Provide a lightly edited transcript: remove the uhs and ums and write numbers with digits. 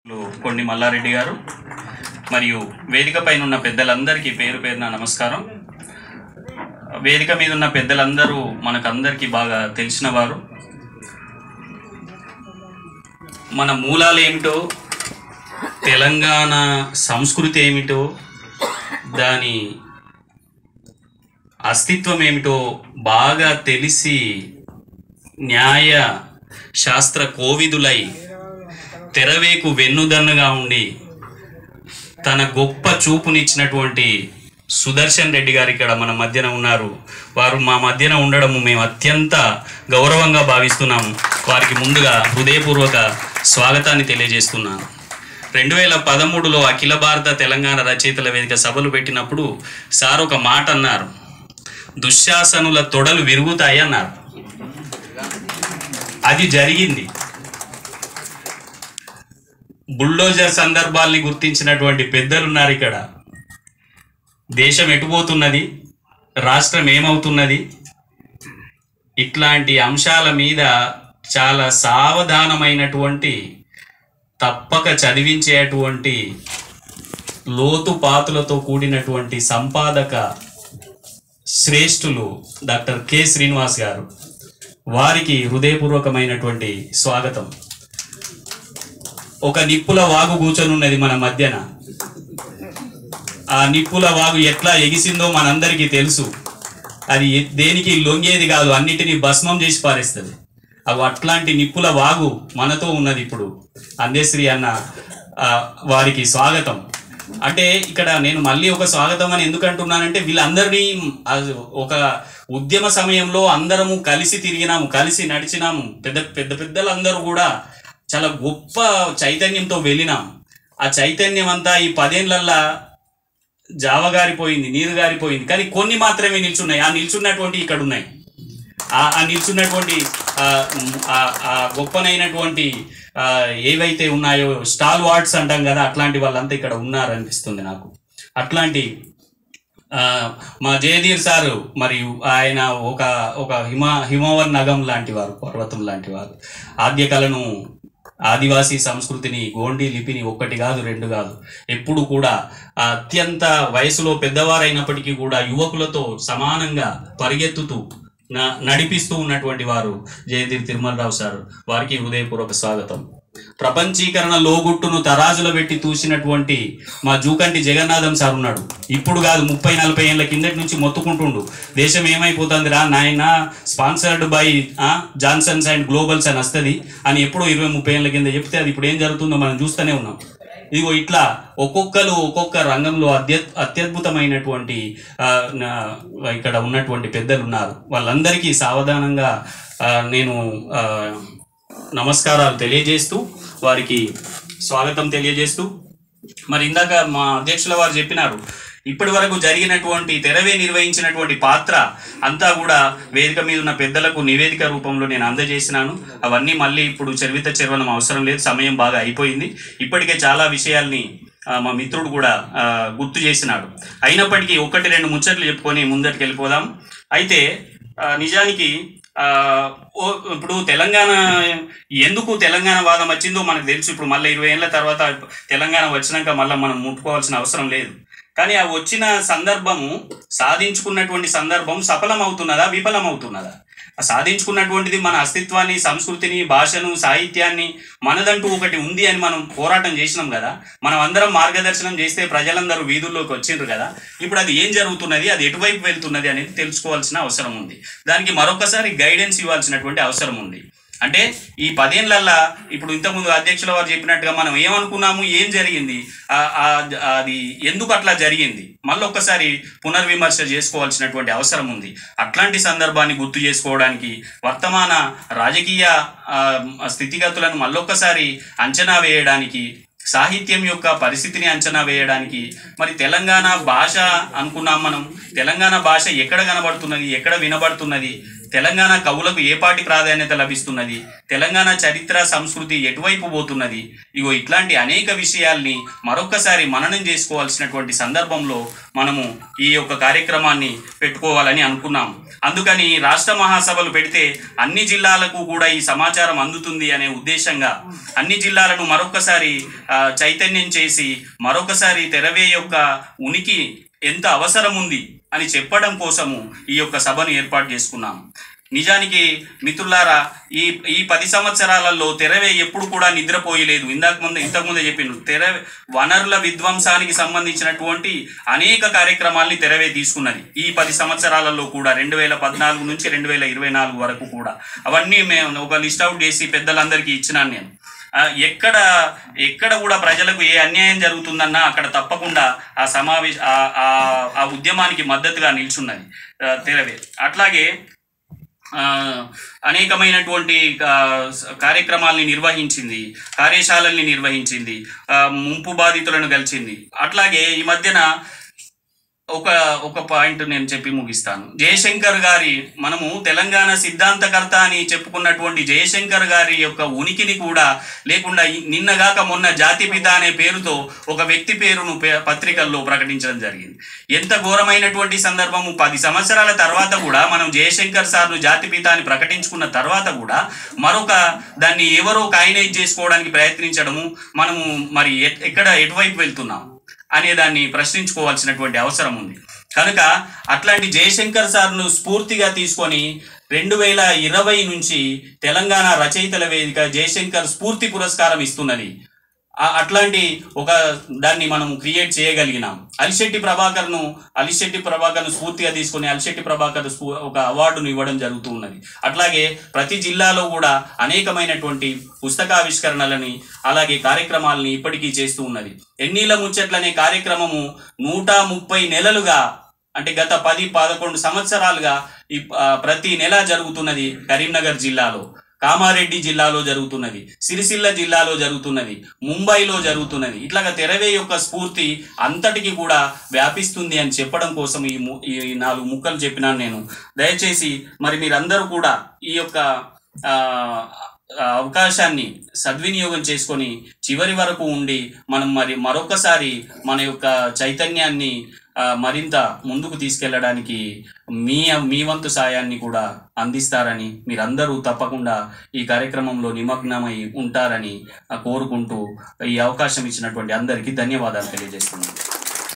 కొండి మల్లారెడ్డి గారు మరియు వేదిక పైన ఉన్న పెద్దలందరికీ పేరు పేరున నమస్కారం. వేదిక మీద ఉన్న పెద్దలందరూ మనకందరికీ బాగా తెలిసిన వారు. మన మూలాలు ఏమిటో, తెలంగాణ సంస్కృతి ఏమిటో, దాని అస్తిత్వం ఏమిటో బాగా తెలిసి న్యాయ శాస్త్ర కోవిదులై తెరవేకు వెన్నుదన్నుగా ఉండి తన గొప్ప చూపునిచ్చినటువంటి సుదర్శన్ రెడ్డి గారు ఇక్కడ మన మధ్యన ఉన్నారు. వారు మా మధ్యన ఉండడము మేము అత్యంత గౌరవంగా భావిస్తున్నాము. వారికి ముందుగా హృదయపూర్వక స్వాగతాన్ని తెలియజేస్తున్నాను. 2013లో అఖిల భారత తెలంగాణ రచయితల వేదిక సభలు పెట్టినప్పుడు సార్ ఒక మాట అన్నారు, దుశ్శాసనుల తొడలు విరుగుతాయి అన్నారు. అది జరిగింది. బుల్డోజర్ సందర్భాల్ని గుర్తించినటువంటి పెద్దలు ఉన్నారు ఇక్కడ. దేశం ఎటుపోతున్నది, రాష్ట్రం ఏమవుతున్నది, ఇట్లాంటి అంశాల మీద చాలా సావధానమైనటువంటి, తప్పక చదివించేటువంటి, లోతుపాతులతో కూడినటువంటి సంపాదక శ్రేష్ఠులు డాక్టర్ కె శ్రీనివాస్ గారు. వారికి హృదయపూర్వకమైనటువంటి స్వాగతం. ఒక నిప్పుల వాగు కూర్చొనున్నది మన మధ్యన. ఆ నిప్పుల వాగు ఎట్లా ఎగిసిందో మనందరికీ తెలుసు. అది దేనికి లొంగేది కాదు, అన్నిటినీ భస్మం చేసి పారేస్తుంది. అట్లాంటి నిప్పుల వాగు మనతో ఉన్నది ఇప్పుడు. అందశ్రీ అన్న వారికి స్వాగతం. అంటే ఇక్కడ నేను మళ్ళీ ఒక స్వాగతం అని ఎందుకు అంటున్నానంటే, వీళ్ళందరినీ ఒక ఉద్యమ సమయంలో అందరము కలిసి తిరిగినాము, కలిసి నడిచినాము. పెద్దలందరూ కూడా చాలా గొప్ప చైతన్యంతో వెళ్ళినాం. ఆ చైతన్యం అంతా ఈ 10 ఏళ్లల్లా జావగారిపోయింది, నీరు గారిపోయింది. కానీ కొన్ని మాత్రమే నిల్చున్నాయి. ఆ నిల్చున్నటువంటి ఇక్కడ ఉన్నాయి. ఆ నిల్చున్నటువంటి గొప్పనైనటువంటి ఏవైతే ఉన్నాయో స్టాల్ వార్డ్స్ అంటాం కదా, అట్లాంటి వాళ్ళంతా ఇక్కడ ఉన్నారనిపిస్తుంది నాకు. అట్లాంటి మా జయధీర్ సారు, మరియు ఆయన ఒక హిమవన్ నగం లాంటి వారు, పర్వతం లాంటి వారు. ఆద్య కళను, ఆదివాసీ సంస్కృతిని, గోండి లిపిని ఒక్కటి కాదు, 2 కాదు, ఎప్పుడు కూడా అత్యంత వయసులో పెద్దవారైనప్పటికీ కూడా యువకులతో సమానంగా పరిగెత్తుతూ నడిపిస్తూ ఉన్నటువంటి వారు జయధీర్ తిరుమలరావు సార్. వారికి హృదయపూర్వక స్వాగతం. ప్రపంచీకరణ లోగుట్టును తరాజులో పెట్టి చూసినటువంటి మా జూకంటి జగన్నాథం సార్ ఉన్నాడు. ఇప్పుడు కాదు, 30-40 ఏళ్ళ కిందటి నుంచి మొత్తుకుంటుండు, దేశం ఏమైపోతుంది రా నాయన, స్పాన్సర్డ్ బై జాన్సన్స్ అండ్ గ్లోబల్స్ అని వస్తుంది అని ఎప్పుడో 20-30 ఏళ్ళ కింద చెప్తే అది ఇప్పుడు ఏం జరుగుతుందో మనం చూస్తూనే ఉన్నాం. ఇదిగో ఇట్లా ఒక్కొక్క రంగంలో అత్యద్భుతమైనటువంటి ఇక్కడ ఉన్నటువంటి పెద్దలు ఉన్నారు. వాళ్ళందరికీ సావధానంగా నేను నమస్కారాలు తెలియజేస్తూ, వారికి స్వాగతం తెలియజేస్తూ, మరి ఇందాక మా అధ్యక్షుల వారు చెప్పినారు, ఇప్పటి వరకు జరిగినటువంటి తెరవే నిర్వహించినటువంటి పాత్ర అంతా కూడా వేదిక మీద ఉన్న పెద్దలకు నివేదిక రూపంలో నేను అందజేసినాను. అవన్నీ మళ్ళీ ఇప్పుడు చర్వనం అవసరం లేదు, సమయం బాగా అయిపోయింది. ఇప్పటికే చాలా విషయాల్ని మా మిత్రుడు కూడా గుర్తు చేసినాడు. అయినప్పటికీ 1-2 ముచ్చట్లు చెప్పుకొని ముందటికి వెళ్ళిపోదాం. అయితే నిజానికి ఇప్పుడు ఎందుకు తెలంగాణ వాదం వచ్చిందో మనకు తెలుసు. ఇప్పుడు మళ్ళీ 20 ఏళ్ళ తర్వాత తెలంగాణ వచ్చినాక మళ్ళీ మనం ముట్టుకోవాల్సిన అవసరం లేదు. కానీ ఆ వచ్చిన సందర్భము, సాధించుకున్నటువంటి సందర్భం సఫలమవుతున్నదా, విఫలమవుతున్నదా? సాధించుకున్నటువంటిది మన అస్తిత్వాన్ని, సంస్కృతిని, భాషను, సాహిత్యాన్ని, మనదంటూ ఒకటి ఉంది అని మనం పోరాటం చేసినాం కదా. మనం అందరం మార్గదర్శనం చేస్తే ప్రజలందరూ వీధుల్లోకి వచ్చిండ్రు కదా. ఇప్పుడు అది ఏం జరుగుతున్నది, అది ఎటువైపు వెళ్తున్నది అనేది తెలుసుకోవాల్సిన అవసరం ఉంది. దానికి మరొకసారి గైడెన్స్ ఇవ్వాల్సినటువంటి అవసరం ఉంది. అంటే ఈ 10 ఏళ్లల్లా, ఇప్పుడు ఇంతకుముందు అధ్యక్షుల వారు చెప్పినట్టుగా మనం ఏమనుకున్నాము, ఏం జరిగింది, అది ఎందుకు అట్లా జరిగింది, మళ్ళీ ఒక్కసారి పునర్విమర్శ చేసుకోవాల్సినటువంటి అవసరం ఉంది. అట్లాంటి సందర్భాన్ని గుర్తు చేసుకోవడానికి, వర్తమాన రాజకీయ స్థితిగతులను మళ్ళొక్కసారి అంచనా వేయడానికి, సాహిత్యం యొక్క పరిస్థితిని అంచనా వేయడానికి, మరి తెలంగాణ భాష అనుకున్నాం మనం, తెలంగాణ భాష ఎక్కడ కనబడుతున్నది, ఎక్కడ వినబడుతున్నది, తెలంగాణ కవులకు ఏ పాటి ప్రాధాన్యత లభిస్తున్నది, తెలంగాణ చరిత్ర సంస్కృతి ఎటువైపు పోతున్నది, ఇగో ఇట్లాంటి అనేక విషయాల్ని మరొకసారి మననం చేసుకోవాల్సినటువంటి సందర్భంలో మనము ఈ యొక్క కార్యక్రమాన్ని పెట్టుకోవాలని అనుకున్నాం. అందుకని రాష్ట్ర మహాసభలు పెడితే అన్ని జిల్లాలకు కూడా ఈ సమాచారం అందుతుంది అనే ఉద్దేశంగా అన్ని జిల్లాలను మరొకసారి చైతన్యం చేసి మరొకసారి తెరవే యొక్క ఉనికి ఎంత అవసరం ఉంది అని చెప్పడం కోసము ఈ యొక్క సభను ఏర్పాటు చేసుకున్నాం. నిజానికి మిత్రులారా, ఈ 10 సంవత్సరాలలో తెరవే ఎప్పుడు కూడా నిద్రపోయలేదు. ఇంతకుముందే చెప్పిన వనరుల విధ్వంసానికి సంబంధించినటువంటి అనేక కార్యక్రమాల్ని తెరవే తీసుకున్నది ఈ 10 సంవత్సరాలలో కూడా. 2014 నుంచి 2024 వరకు కూడా అవన్నీ మేము ఒక లిస్ట్ అవుట్ చేసి పెద్దలందరికీ ఇచ్చినాను నేను. ఎక్కడ కూడా ప్రజలకు ఏ అన్యాయం జరుగుతుందన్నా అక్కడ తప్పకుండా ఆ ఉద్యమానికి మద్దతుగా నిల్చున్నది తెరవే. అట్లాగే అనేకమైనటువంటి కార్యక్రమాల్ని నిర్వహించింది, కార్యశాలల్ని నిర్వహించింది, ముంపు బాధితులను కలిసింది. అట్లాగే ఈ మధ్యన ఒక పాయింట్ నేను చెప్పి ముగిస్తాను. జయశంకర్ గారి, మనము తెలంగాణ సిద్ధాంతకర్త అని చెప్పుకున్నటువంటి జయశంకర్ గారి యొక్క ఉనికిని కూడా లేకుండా నిన్నగాక మొన్న జాతిపిత అనే పేరుతో ఒక వ్యక్తి పేరును పత్రికల్లో ప్రకటించడం జరిగింది. ఎంత ఘోరమైనటువంటి సందర్భము. 10 సంవత్సరాల తర్వాత కూడా మనం జయశంకర్ సార్ను జాతిపిత అని ప్రకటించుకున్న తర్వాత కూడా మరొక దాన్ని ఎవరో కాయినైజ్ చేసుకోవడానికి ప్రయత్నించడము, మనము మరి ఎటువైపు వెళ్తున్నాం అనే దాన్ని ప్రశ్నించుకోవాల్సినటువంటి అవసరం ఉంది. కనుక అట్లాంటి జయశంకర్ సార్ను స్ఫూర్తిగా తీసుకొని 2020 నుంచి తెలంగాణ రచయితల వేదిక జయశంకర్ స్ఫూర్తి పురస్కారం ఇస్తున్నది. అట్లాంటి ఒక దాన్ని మనం క్రియేట్ చేయగలిగినాం. అలిశెట్టి ప్రభాకర్ను స్ఫూర్తిగా తీసుకొని అలిశెట్టి ప్రభాకర్ ఒక అవార్డును ఇవ్వడం జరుగుతూ ఉన్నది. అట్లాగే ప్రతి జిల్లాలో కూడా అనేకమైనటువంటి పుస్తకావిష్కరణలని అలాగే కార్యక్రమాలని ఇప్పటికీ చేస్తూ ఉన్నది. ఎన్నీల ముచ్చట్లనే కార్యక్రమము 130 నెలలుగా, అంటే గత 10-11 సంవత్సరాలుగా ప్రతి నెల జరుగుతున్నది. కరీంనగర్ జిల్లాలో, కామారెడ్డి జిల్లాలో జరుగుతున్నది, సిరిసిల్ల జిల్లాలో జరుగుతున్నది, ముంబైలో జరుగుతున్నది. ఇట్లాగా తెరవే యొక్క స్ఫూర్తి అంతటికి కూడా వ్యాపిస్తుంది అని చెప్పడం కోసం ఈ 4 ముక్కలు చెప్పినాను నేను. దయచేసి మరి మీరందరూ కూడా ఈ యొక్క అవకాశాన్ని సద్వినియోగం చేసుకొని చివరి వరకు ఉండి మనం మరొకసారి మన యొక్క చైతన్యాన్ని మరింత ముందుకు తీసుకెళ్లడానికి మీ వంతు సాయాన్ని కూడా అందిస్తారని, మీరందరూ తప్పకుండా ఈ కార్యక్రమంలో నిమగ్నమై ఉంటారని కోరుకుంటూ ఈ అవకాశం ఇచ్చినటువంటి అందరికీ ధన్యవాదాలు తెలియజేస్తున్నాను.